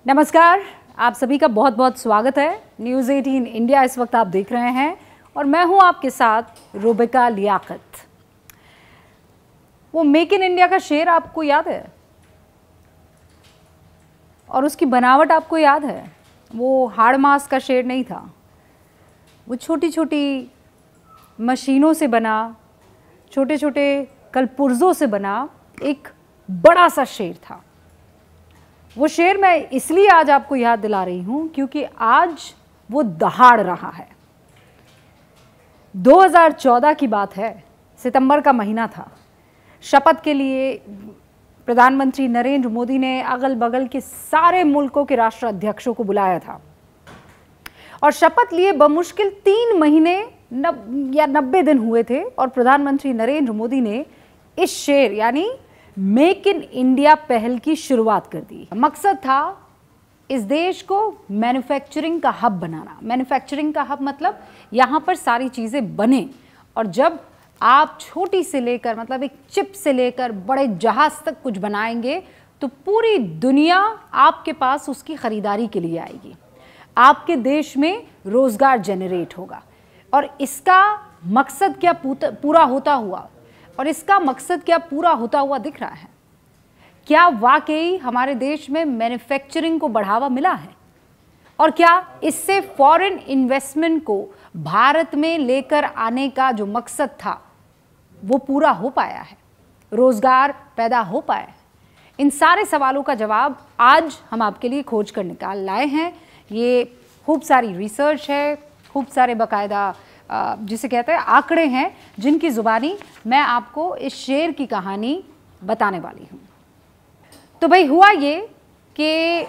नमस्कार, आप सभी का बहुत बहुत स्वागत है। न्यूज़ 18 इंडिया इस वक्त आप देख रहे हैं और मैं हूं आपके साथ रुबिका लियाकत। वो मेक इन इंडिया का शेर आपको याद है और उसकी बनावट आपको याद है। वो हाड़ मास का शेर नहीं था, वो छोटी छोटी मशीनों से बना, छोटे छोटे कलपुर्जों से बना एक बड़ा सा शेर था। वो शेर मैं इसलिए आज आपको याद दिला रही हूं क्योंकि आज वो दहाड़ रहा है। 2014 की बात है, सितंबर का महीना था। शपथ के लिए प्रधानमंत्री नरेंद्र मोदी ने अगल बगल के सारे मुल्कों के राष्ट्राध्यक्षों को बुलाया था और शपथ लिए बमुश्किल 3 महीने या 90 दिन हुए थे और प्रधानमंत्री नरेंद्र मोदी ने इस शेर यानी मेक इन इंडिया पहल की शुरुआत कर दी। मकसद था इस देश को मैन्युफैक्चरिंग का हब बनाना। मैन्युफैक्चरिंग का हब मतलब यहाँ पर सारी चीज़ें बने और जब आप छोटी से लेकर मतलब एक चिप से लेकर बड़े जहाज तक कुछ बनाएंगे तो पूरी दुनिया आपके पास उसकी ख़रीदारी के लिए आएगी। आपके देश में रोज़गार जनरेट होगा और इसका मकसद क्या पूरा होता हुआ और इसका मकसद क्या पूरा होता हुआ दिख रहा है? क्या वाकई हमारे देश में मैन्युफैक्चरिंग को बढ़ावा मिला है और क्या इससे फॉरेन इन्वेस्टमेंट को भारत में लेकर आने का जो मकसद था वो पूरा हो पाया है, रोजगार पैदा हो पाया है? इन सारे सवालों का जवाब आज हम आपके लिए खोज कर निकाल लाए हैं। ये खूब सारी रिसर्च है, खूब सारे बाकायदा जिसे कहते हैं आंकड़े हैं जिनकी ज़ुबानी मैं आपको इस शेर की कहानी बताने वाली हूँ। तो भाई हुआ ये कि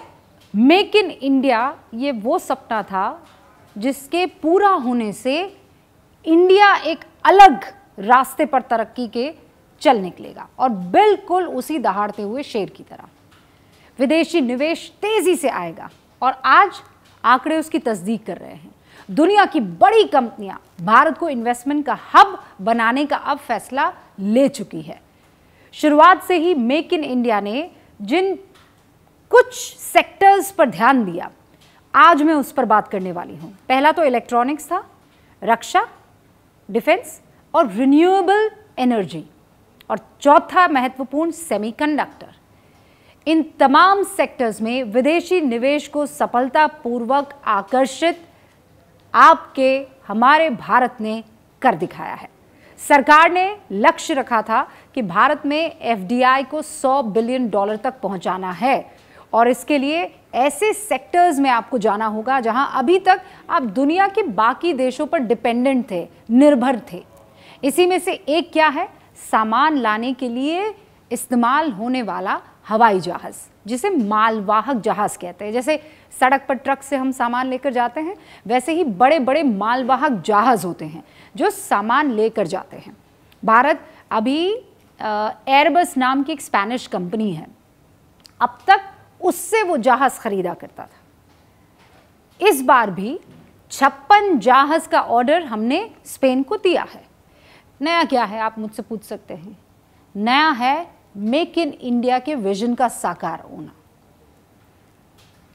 मेक इन इंडिया ये वो सपना था जिसके पूरा होने से इंडिया एक अलग रास्ते पर तरक्की के चल निकलेगा और बिल्कुल उसी दहाड़ते हुए शेर की तरह विदेशी निवेश तेज़ी से आएगा और आज आंकड़े उसकी तस्दीक कर रहे हैं। दुनिया की बड़ी कंपनियां भारत को इन्वेस्टमेंट का हब बनाने का अब फैसला ले चुकी है। शुरुआत से ही मेक इन इंडिया ने जिन कुछ सेक्टर्स पर ध्यान दिया, आज मैं उस पर बात करने वाली हूं। पहला तो इलेक्ट्रॉनिक्स था, रक्षा, डिफेंस और रिन्यूएबल एनर्जी और चौथा महत्वपूर्ण सेमीकंडक्टर। इन तमाम सेक्टर्स में विदेशी निवेश को सफलतापूर्वक आकर्षित आपके हमारे भारत ने कर दिखाया है। सरकार ने लक्ष्य रखा था कि भारत में एफडीआई को $100 बिलियन तक पहुंचाना है और इसके लिए ऐसे सेक्टर्स में आपको जाना होगा जहां अभी तक आप दुनिया के बाकी देशों पर डिपेंडेंट थे, निर्भर थे। इसी में से एक क्या है? सामान लाने के लिए इस्तेमाल होने वाला हवाई जहाज़, जिसे मालवाहक जहाज़ कहते हैं। जैसे सड़क पर ट्रक से हम सामान लेकर जाते हैं, वैसे ही बड़े बड़े मालवाहक जहाज़ होते हैं जो सामान लेकर जाते हैं। भारत अभी एयरबस नाम की एक स्पेनिश कंपनी है, अब तक उससे वो जहाज़ खरीदा करता था। इस बार भी 56 जहाज़ का ऑर्डर हमने स्पेन को दिया है। नया क्या है आप मुझसे पूछ सकते हैं? नया है मेक इन इंडिया के विजन का साकार होना।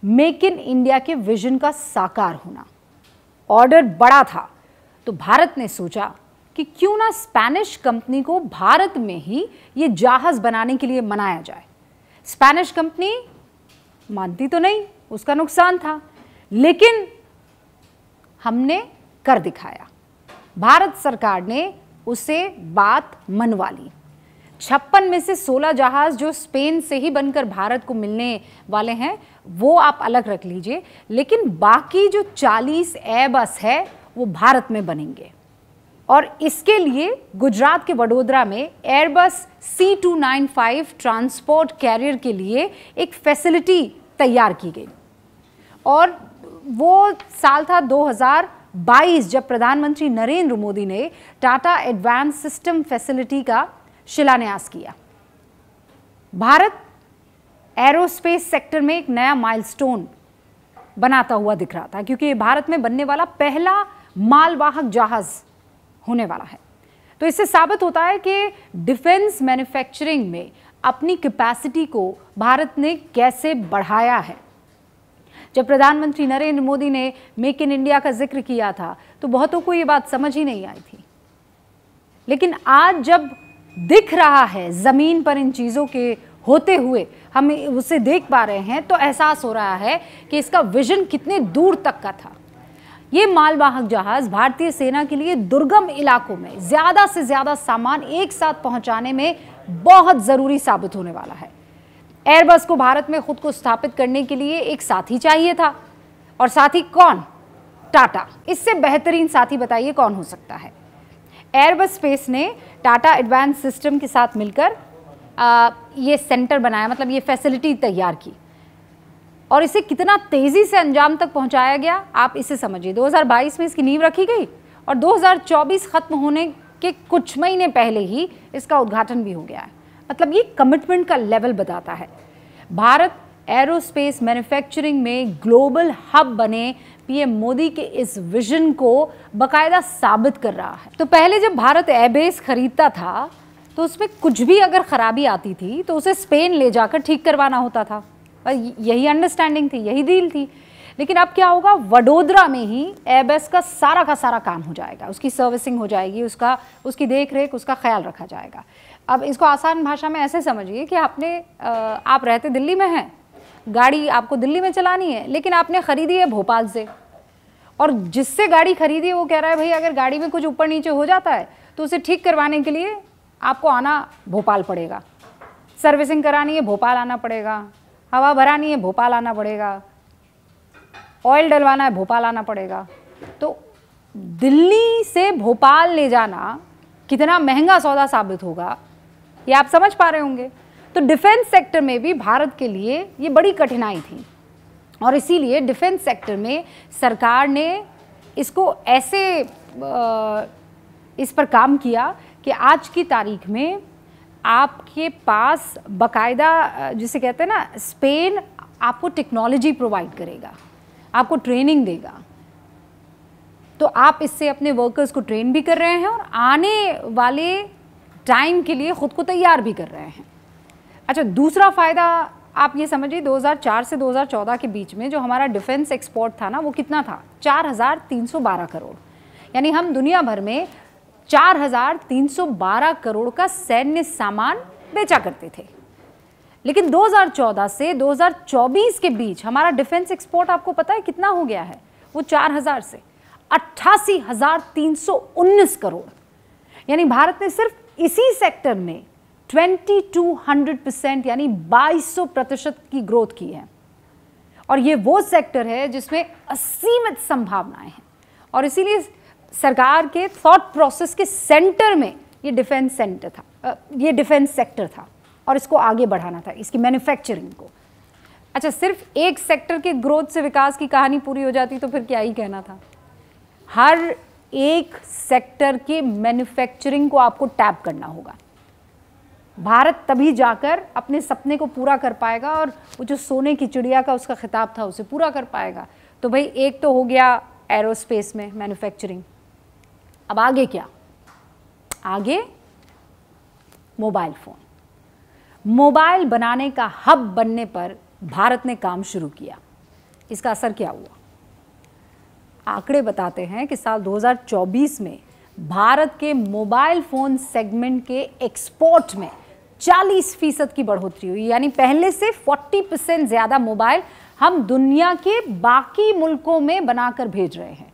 मेक इन इंडिया के विजन का साकार होना। ऑर्डर बड़ा था तो भारत ने सोचा कि क्यों ना स्पेनिश कंपनी को भारत में ही ये जहाज बनाने के लिए मनाया जाए। स्पेनिश कंपनी मानती तो नहीं, उसका नुकसान था, लेकिन हमने कर दिखाया। भारत सरकार ने उसे बात मनवा ली। 56 में से 16 जहाज जो स्पेन से ही बनकर भारत को मिलने वाले हैं वो आप अलग रख लीजिए, लेकिन बाकी जो 40 एयरबस है वो भारत में बनेंगे और इसके लिए गुजरात के वडोदरा में एयरबस C295 ट्रांसपोर्ट कैरियर के लिए एक फैसिलिटी तैयार की गई और वो साल था 2022 जब प्रधानमंत्री नरेंद्र मोदी ने टाटा एडवांस सिस्टम फैसिलिटी का शिलान्यास किया। भारत एरोस्पेस सेक्टर में एक नया माइलस्टोन बनाता हुआ दिख रहा था क्योंकि भारत में बनने वाला पहला मालवाहक जहाज होने वाला है। तो इससे साबित होता है कि डिफेंस मैन्युफैक्चरिंग में अपनी कैपेसिटी को भारत ने कैसे बढ़ाया है। जब प्रधानमंत्री नरेंद्र मोदी ने मेक इन इंडिया का जिक्र किया था तो बहुतों को ये बात समझ ही नहीं आई थी। लेकिन आज जब दिख रहा है ज़मीन पर इन चीज़ों के होते हुए, हम उसे देख पा रहे हैं, तो एहसास हो रहा है कि इसका विजन कितने दूर तक का था। ये मालवाहक जहाज़ भारतीय सेना के लिए दुर्गम इलाकों में ज़्यादा से ज़्यादा सामान एक साथ पहुंचाने में बहुत ज़रूरी साबित होने वाला है। एयरबस को भारत में खुद को स्थापित करने के लिए एक साथी चाहिए था, और साथी कौन? टाटा। इससे बेहतरीन साथी बताइए कौन हो सकता है? एयरबस स्पेस ने टाटा एडवांस सिस्टम के साथ मिलकर ये सेंटर बनाया, मतलब ये फैसिलिटी तैयार की, और इसे कितना तेज़ी से अंजाम तक पहुंचाया गया आप इसे समझिए। 2022 में इसकी नींव रखी गई और 2024 खत्म होने के कुछ महीने पहले ही इसका उद्घाटन भी हो गया है। मतलब ये कमिटमेंट का लेवल बताता है। भारत एरोस्पेस मैन्युफैक्चरिंग में ग्लोबल हब बने पीएम मोदी के इस विजन को बाकायदा साबित कर रहा है। तो पहले जब भारत एयरबेस खरीदता था तो उसमें कुछ भी अगर खराबी आती थी तो उसे स्पेन ले जाकर ठीक करवाना होता था, और यही अंडरस्टैंडिंग थी, यही डील थी। लेकिन अब क्या होगा? वडोदरा में ही एयरबस का सारा काम हो जाएगा, उसकी सर्विसिंग हो जाएगी, उसकी देख रेख, उसका ख्याल रखा जाएगा। अब इसको आसान भाषा में ऐसे समझिए कि आप रहते दिल्ली में हैं, गाड़ी आपको दिल्ली में चलानी है, लेकिन आपने खरीदी है भोपाल से, और जिससे गाड़ी खरीदी है वो कह रहा है भाई अगर गाड़ी में कुछ ऊपर नीचे हो जाता है तो उसे ठीक करवाने के लिए आपको आना भोपाल पड़ेगा, सर्विसिंग करानी है भोपाल आना पड़ेगा, हवा भरानी है भोपाल आना पड़ेगा, ऑयल डलवाना है भोपाल आना पड़ेगा। तो दिल्ली से भोपाल ले जाना कितना महंगा सौदा साबित होगा ये आप समझ पा रहे होंगे। तो डिफेंस सेक्टर में भी भारत के लिए ये बड़ी कठिनाई थी, और इसीलिए डिफेंस सेक्टर में सरकार ने इसको ऐसे इस पर काम किया कि आज की तारीख में आपके पास बाकायदा, जिसे कहते हैं ना, स्पेन आपको टेक्नोलॉजी प्रोवाइड करेगा, आपको ट्रेनिंग देगा। तो आप इससे अपने वर्कर्स को ट्रेन भी कर रहे हैं और आने वाले टाइम के लिए खुद को तैयार भी कर रहे हैं। अच्छा, दूसरा फ़ायदा आप ये समझिए, 2004 से 2014 के बीच में जो हमारा डिफेंस एक्सपोर्ट था ना, वो कितना था? 4,312 करोड़। यानी हम दुनिया भर में 4,312 करोड़ का सैन्य सामान बेचा करते थे। लेकिन 2014 से 2024 के बीच हमारा डिफेंस एक्सपोर्ट आपको पता है कितना हो गया है? वो 4,000 से 88,319 करोड़। यानी भारत ने सिर्फ इसी सेक्टर में 2200% यानी 2200% की ग्रोथ की है, और ये वो सेक्टर है जिसमें असीमित संभावनाएं हैं। और इसीलिए सरकार के थॉट प्रोसेस के सेंटर में ये डिफेंस सेक्टर था, और इसको आगे बढ़ाना था, इसकी मैन्युफैक्चरिंग को। अच्छा, सिर्फ एक सेक्टर के ग्रोथ से विकास की कहानी पूरी हो जाती तो फिर क्या ही कहना था। हर एक सेक्टर के मैन्युफैक्चरिंग को आपको टैप करना होगा। भारत तभी जाकर अपने सपने को पूरा कर पाएगा, और वो जो सोने की चिड़िया का उसका खिताब था उसे पूरा कर पाएगा। तो भाई एक तो हो गया एरोस्पेस में मैन्युफैक्चरिंग। अब आगे क्या? आगे मोबाइल फ़ोन। मोबाइल बनाने का हब बनने पर भारत ने काम शुरू किया। इसका असर क्या हुआ? आंकड़े बताते हैं कि साल 2024 में भारत के मोबाइल फ़ोन सेगमेंट के एक्सपोर्ट में 40% की बढ़ोतरी हुई। यानी पहले से 40% ज़्यादा मोबाइल हम दुनिया के बाकी मुल्कों में बनाकर भेज रहे हैं।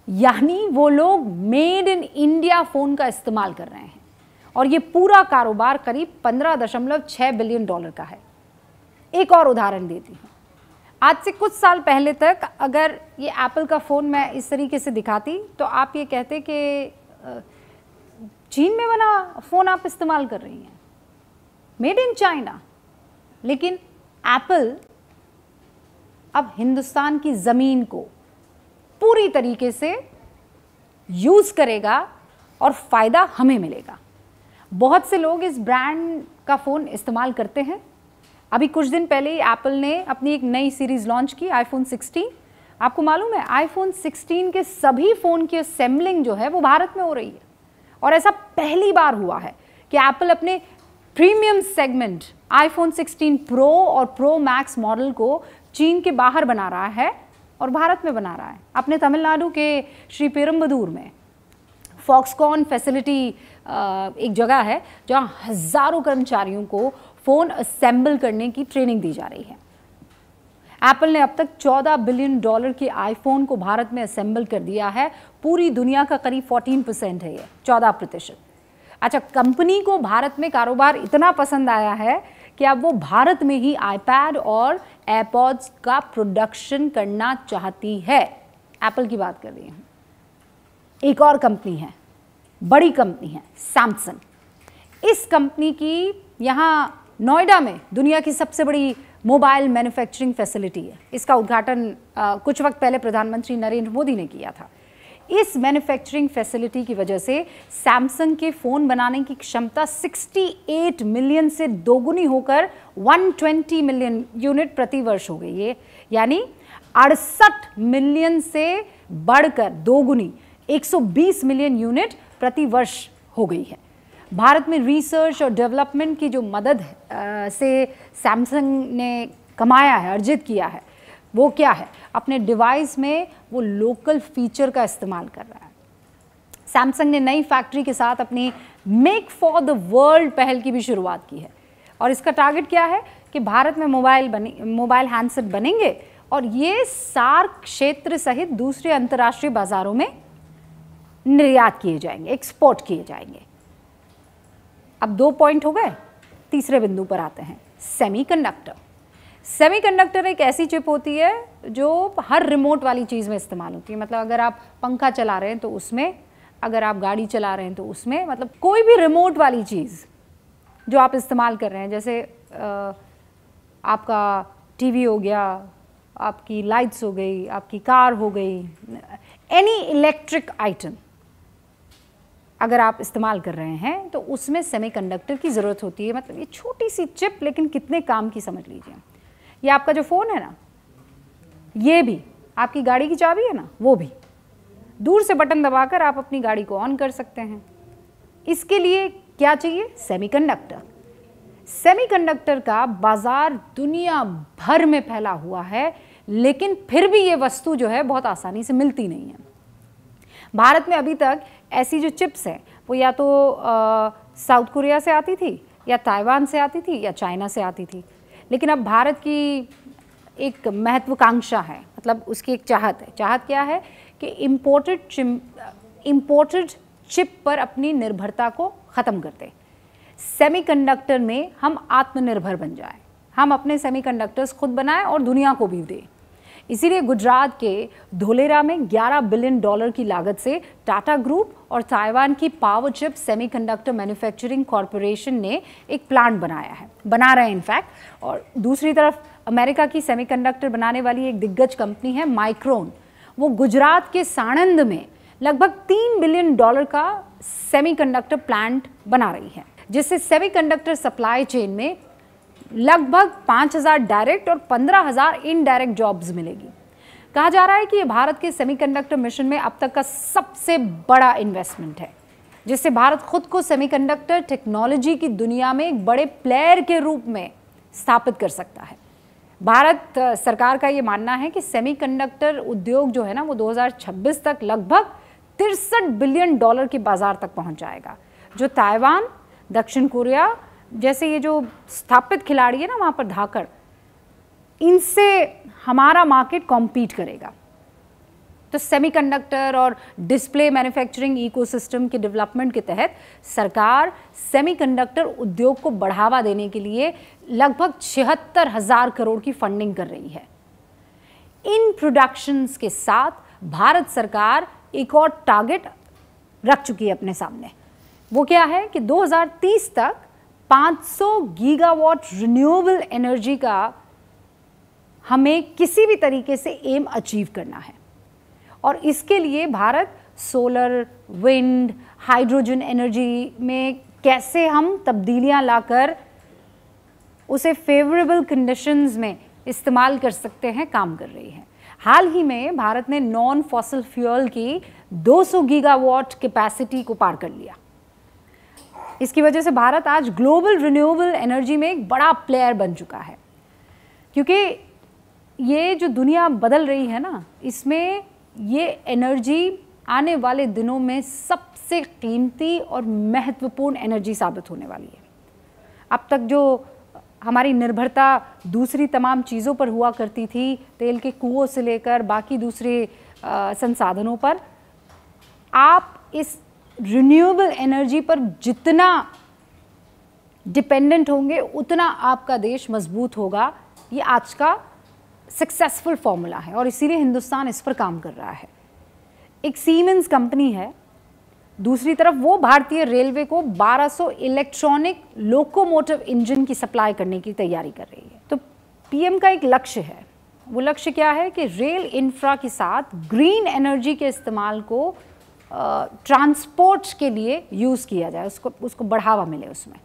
यानी वो लोग मेड इन इंडिया फ़ोन का इस्तेमाल कर रहे हैं, और ये पूरा कारोबार करीब $15.6 बिलियन का है। एक और उदाहरण देती हूँ। आज से कुछ साल पहले तक अगर ये एप्पल का फ़ोन मैं इस तरीके से दिखाती तो आप ये कहते कि चीन में बना फ़ोन आप इस्तेमाल कर रही हैं, मेड इन चाइना। लेकिन एप्पल अब हिंदुस्तान की ज़मीन को पूरी तरीके से यूज़ करेगा और फ़ायदा हमें मिलेगा। बहुत से लोग इस ब्रांड का फ़ोन इस्तेमाल करते हैं। अभी कुछ दिन पहले ही एप्पल ने अपनी एक नई सीरीज़ लॉन्च की, आईफोन 16। आपको मालूम है आईफोन 16 के सभी फ़ोन की असेंबलिंग जो है वो भारत में हो रही है, और ऐसा पहली बार हुआ है कि एप्पल अपने प्रीमियम सेगमेंट आईफोन 16 प्रो और प्रो मैक्स मॉडल को चीन के बाहर बना रहा है और भारत में बना रहा है। अपने तमिलनाडु के श्री पेरुम्बदूर में फॉक्सकॉन फैसिलिटी एक जगह है जहां हजारों कर्मचारियों को फ़ोन असेंबल करने की ट्रेनिंग दी जा रही है। एप्पल ने अब तक $14 बिलियन के आईफोन को भारत में असेंबल कर दिया है। पूरी दुनिया का करीब 14% है, ये 14%। अच्छा, कंपनी को भारत में कारोबार इतना पसंद आया है कि अब वो भारत में ही आईपैड और एयरपॉड्स का प्रोडक्शन करना चाहती है। एप्पल की बात कर रही हूँ। एक और कंपनी है, बड़ी कंपनी है, सैमसंग। इस कंपनी की यहाँ नोएडा में दुनिया की सबसे बड़ी मोबाइल मैन्युफैक्चरिंग फैसिलिटी है। इसका उद्घाटन कुछ वक्त पहले प्रधानमंत्री नरेंद्र मोदी ने किया था। इस मैन्युफैक्चरिंग फैसिलिटी की वजह से सैमसंग के फ़ोन बनाने की क्षमता 68 मिलियन से दोगुनी होकर 120 मिलियन यूनिट प्रति वर्ष हो गई है, यानी 68 मिलियन से बढ़कर दोगुनी 120 मिलियन यूनिट प्रति वर्ष हो गई है। भारत में रिसर्च और डेवलपमेंट की जो मदद से सैमसंग ने कमाया है, अर्जित किया है, वो क्या है? अपने डिवाइस में वो लोकल फीचर का इस्तेमाल कर रहा है। सैमसंग ने नई फैक्ट्री के साथ अपनी मेक फॉर द वर्ल्ड पहल की भी शुरुआत की है और इसका टारगेट क्या है कि भारत में मोबाइल हैंडसेट बनेंगे और ये सार्क क्षेत्र सहित दूसरे अंतर्राष्ट्रीय बाजारों में निर्यात किए जाएंगे, एक्सपोर्ट किए जाएंगे। अब 2 पॉइंट हो गए, तीसरे बिंदु पर आते हैं। सेमीकंडक्टर। सेमीकंडक्टर एक ऐसी चिप होती है जो हर रिमोट वाली चीज़ में इस्तेमाल होती है। मतलब अगर आप पंखा चला रहे हैं तो उसमें, अगर आप गाड़ी चला रहे हैं तो उसमें, मतलब कोई भी रिमोट वाली चीज़ जो आप इस्तेमाल कर रहे हैं, जैसे आपका टीवी हो गया, आपकी लाइट्स हो गई, आपकी कार हो गई, एनी इलेक्ट्रिक आइटम अगर आप इस्तेमाल कर रहे हैं तो उसमें सेमीकंडक्टर की ज़रूरत होती है। मतलब ये छोटी सी चिप लेकिन कितने काम की, समझ लीजिए। ये आपका जो फ़ोन है ना, ये भी आपकी गाड़ी की चाबी है ना, वो भी दूर से बटन दबाकर आप अपनी गाड़ी को ऑन कर सकते हैं। इसके लिए क्या चाहिए? सेमीकंडक्टर। सेमीकंडक्टर का बाजार दुनिया भर में फैला हुआ है, लेकिन फिर भी ये वस्तु जो है बहुत आसानी से मिलती नहीं है। भारत में अभी तक ऐसी जो चिप्स हैं वो या तो साउथ कोरिया से आती थी, या ताइवान से आती थी, या चाइना से आती थी। लेकिन अब भारत की एक महत्वाकांक्षा है, मतलब उसकी एक चाहत है। चाहत क्या है कि इम्पोर्टेड चिप पर अपनी निर्भरता को ख़त्म कर दें। सेमीकंडक्टर में हम आत्मनिर्भर बन जाएं, हम अपने सेमीकंडक्टर्स खुद बनाएं और दुनिया को भी दें। इसीलिए गुजरात के धोलेरा में $11 बिलियन की लागत से टाटा ग्रुप और ताइवान की power chip semiconductor manufacturing corporation ने एक प्लांट बना रहे हैं इनफैक्ट। और दूसरी तरफ अमेरिका की सेमीकंडक्टर बनाने वाली एक दिग्गज कंपनी है माइक्रोन। वो गुजरात के साणंद में लगभग $3 बिलियन का सेमीकंडक्टर प्लांट बना रही है, जिससे सेमीकंडक्टर सप्लाई चेन में लगभग 5,000 डायरेक्ट और 15,000 इनडायरेक्ट जॉब्स मिलेगी। कहा जा रहा है कि ये भारत के सेमीकंडक्टर मिशन में अब तक का सबसे बड़ा इन्वेस्टमेंट है, जिससे भारत खुद को सेमीकंडक्टर टेक्नोलॉजी की दुनिया में एक बड़े प्लेयर के रूप में स्थापित कर सकता है। भारत सरकार का ये मानना है कि सेमीकंडक्टर उद्योग जो है ना, वो 2026 तक लगभग $63 बिलियन के बाजार तक पहुंच जाएगा, जो ताइवान, दक्षिण कोरिया जैसे ये जो स्थापित खिलाड़ी है ना वहाँ पर धाकड़, इनसे हमारा मार्केट कॉम्पीट करेगा। तो सेमीकंडक्टर और डिस्प्ले मैन्युफैक्चरिंग इकोसिस्टम के डेवलपमेंट के तहत सरकार सेमीकंडक्टर उद्योग को बढ़ावा देने के लिए लगभग 76,000 करोड़ की फंडिंग कर रही है। इन प्रोडक्शंस के साथ भारत सरकार एक और टारगेट रख चुकी है अपने सामने। वो क्या है कि 2030 तक 500 गीगावाट रिन्यूएबल एनर्जी का हमें किसी भी तरीके से एम अचीव करना है। और इसके लिए Bharat solar, wind, hydrogen energy में कैसे हम तब्दीलियां लाकर उसे फेवरेबल कंडीशंस में इस्तेमाल कर सकते हैं, काम कर रही है। हाल ही में भारत ने नॉन फॉसिल फ्यूल की 200 गीगावाट कैपेसिटी को पार कर लिया। इसकी वजह से भारत आज ग्लोबल रिन्यूएबल एनर्जी में एक बड़ा प्लेयर बन चुका है, क्योंकि ये जो दुनिया बदल रही है ना, इसमें ये एनर्जी आने वाले दिनों में सबसे कीमती और महत्वपूर्ण एनर्जी साबित होने वाली है। अब तक जो हमारी निर्भरता दूसरी तमाम चीज़ों पर हुआ करती थी, तेल के कुओं से लेकर बाकी दूसरे संसाधनों पर, आप इस रिन्यूएबल एनर्जी पर जितना डिपेंडेंट होंगे उतना आपका देश मजबूत होगा। ये आज का सक्सेसफुल फॉर्मूला है और इसीलिए हिंदुस्तान इस पर काम कर रहा है। एक सीमेंस कंपनी है, दूसरी तरफ वो भारतीय रेलवे को 1200 इलेक्ट्रॉनिक लोकोमोटिव इंजन की सप्लाई करने की तैयारी कर रही है। तो पीएम का एक लक्ष्य है, वो लक्ष्य क्या है कि रेल इंफ्रा के साथ ग्रीन एनर्जी के इस्तेमाल को ट्रांसपोर्ट के लिए यूज़ किया जाए, उसको बढ़ावा मिले उसमें।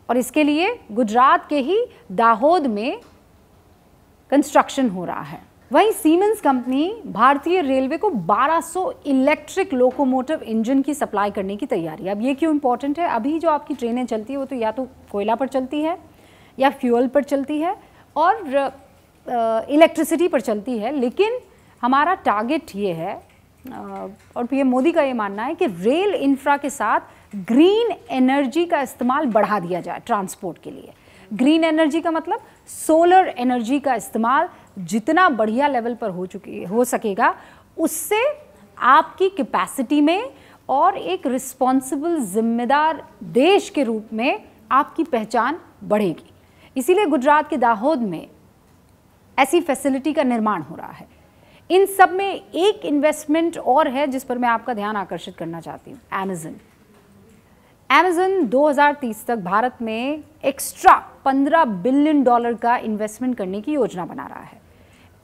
और इसके लिए गुजरात के ही दाहोद में कंस्ट्रक्शन हो रहा है। वहीं सीमेंस कंपनी भारतीय रेलवे को 1200 इलेक्ट्रिक लोकोमोटिव इंजन की सप्लाई करने की तैयारी है। अब ये क्यों इंपॉर्टेंट है? अभी जो आपकी ट्रेनें चलती है वो तो या तो कोयला पर चलती है या फ्यूल पर चलती है और इलेक्ट्रिसिटी पर चलती है, लेकिन हमारा टारगेट ये है और पीएम मोदी का ये मानना है कि रेल इंफ्रा के साथ ग्रीन एनर्जी का इस्तेमाल बढ़ा दिया जाए ट्रांसपोर्ट के लिए। ग्रीन एनर्जी का मतलब सोलर एनर्जी का इस्तेमाल जितना बढ़िया लेवल पर हो सकेगा, उससे आपकी कैपेसिटी में और एक रिस्पॉन्सिबल जिम्मेदार देश के रूप में आपकी पहचान बढ़ेगी। इसीलिए गुजरात के दाहोद में ऐसी फैसिलिटी का निर्माण हो रहा है। इन सब में एक इन्वेस्टमेंट और है जिस पर मैं आपका ध्यान आकर्षित करना चाहती हूँ, अमेज़न। अमेज़न 2030 तक भारत में एक्स्ट्रा $15 बिलियन का इन्वेस्टमेंट करने की योजना बना रहा है।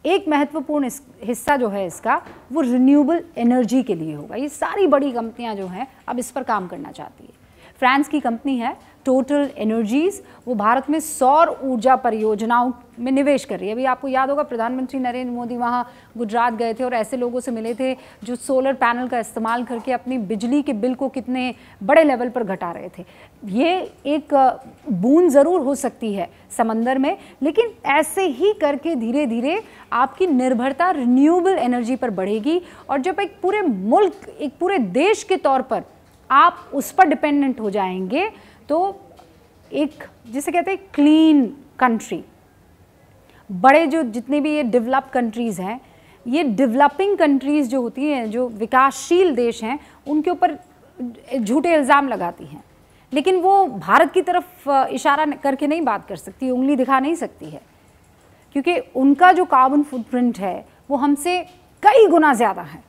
एक महत्वपूर्ण हिस्सा जो है इसका, वो रिन्यूएबल एनर्जी के लिए होगा। ये सारी बड़ी कंपनियां जो हैं अब इस पर काम करना चाहती है। फ्रांस की कंपनी है टोटल एनर्जीज, वो भारत में सौर ऊर्जा परियोजनाओं में निवेश कर रही है। अभी आपको याद होगा प्रधानमंत्री नरेंद्र मोदी वहाँ गुजरात गए थे और ऐसे लोगों से मिले थे जो सोलर पैनल का इस्तेमाल करके अपनी बिजली के बिल को कितने बड़े लेवल पर घटा रहे थे। ये एक बूंद ज़रूर हो सकती है समंदर में, लेकिन ऐसे ही करके धीरे धीरे आपकी निर्भरता रिन्यूएबल एनर्जी पर बढ़ेगी। और जब एक पूरे मुल्क, एक पूरे देश के तौर पर आप उस पर डिपेंडेंट हो जाएंगे, तो एक जिसे कहते हैं क्लीन कंट्री, बड़े जो जितने भी ये डेवलप कंट्रीज़ हैं, ये डेवलपिंग कंट्रीज़ जो होती हैं, जो विकासशील देश हैं, उनके ऊपर झूठे इल्ज़ाम लगाती हैं, लेकिन वो भारत की तरफ इशारा करके नहीं बात कर सकती, उंगली दिखा नहीं सकती है, क्योंकि उनका जो कार्बन फुटप्रिंट है वो हमसे कई गुना ज़्यादा है।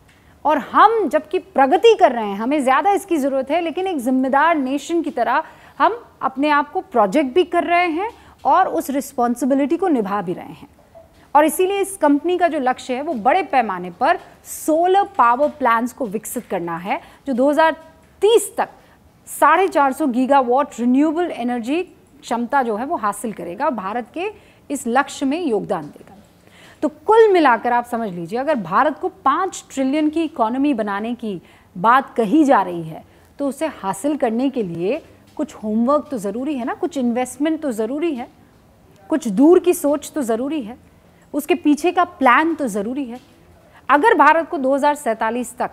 और हम जबकि प्रगति कर रहे हैं, हमें ज़्यादा इसकी ज़रूरत है, लेकिन एक जिम्मेदार नेशन की तरह हम अपने आप को प्रोजेक्ट भी कर रहे हैं और उस रिस्पॉन्सिबिलिटी को निभा भी रहे हैं। और इसीलिए इस कंपनी का जो लक्ष्य है वो बड़े पैमाने पर सोलर पावर प्लांट्स को विकसित करना है, जो 2030 तक 450 गीगावाट रिन्यूएबल एनर्जी क्षमता जो है वो हासिल करेगा, भारत के इस लक्ष्य में योगदान देगा। तो कुल मिलाकर आप समझ लीजिए, अगर भारत को 5 ट्रिलियन की इकोनॉमी बनाने की बात कही जा रही है, तो उसे हासिल करने के लिए कुछ होमवर्क तो ज़रूरी है ना, कुछ इन्वेस्टमेंट तो ज़रूरी है, कुछ दूर की सोच तो ज़रूरी है, उसके पीछे का प्लान तो ज़रूरी है। अगर भारत को 2047 तक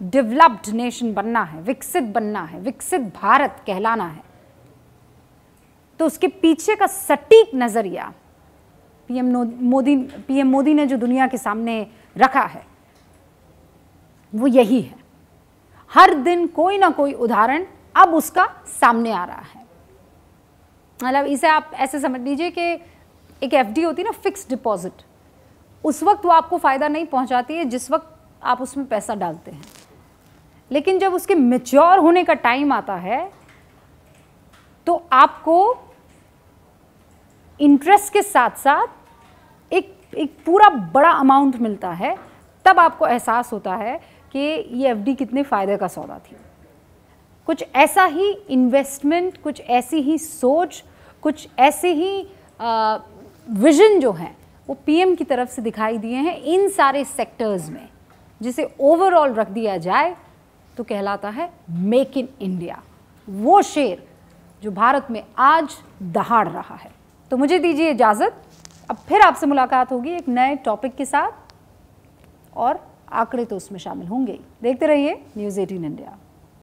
डेवलप्ड नेशन बनना है, विकसित बनना है, विकसित भारत कहलाना है, तो उसके पीछे का सटीक नज़रिया पीएम मोदी ने जो दुनिया के सामने रखा है वो यही है। हर दिन कोई ना कोई उदाहरण अब उसका सामने आ रहा है। मतलब इसे आप ऐसे समझ लीजिए कि एक एफडी होती है ना, फिक्स्ड डिपॉजिट, उस वक्त वो आपको फ़ायदा नहीं पहुंचाती है जिस वक्त आप उसमें पैसा डालते हैं, लेकिन जब उसके मैच्योर होने का टाइम आता है तो आपको इंटरेस्ट के साथ साथ एक पूरा बड़ा अमाउंट मिलता है। तब आपको एहसास होता है कि ये एफडी कितने फ़ायदे का सौदा थी। कुछ ऐसा ही इन्वेस्टमेंट, कुछ ऐसी ही सोच, कुछ ऐसे ही विजन जो हैं वो पीएम की तरफ से दिखाई दिए हैं इन सारे सेक्टर्स में, जिसे ओवरऑल रख दिया जाए तो कहलाता है मेक इन इंडिया। वो शेर जो भारत में आज दहाड़ रहा है। तो मुझे दीजिए इजाज़त, अब फिर आपसे मुलाकात होगी एक नए टॉपिक के साथ, और आंकड़े तो उसमें शामिल होंगे ही। देखते रहिए न्यूज़ 18 इंडिया।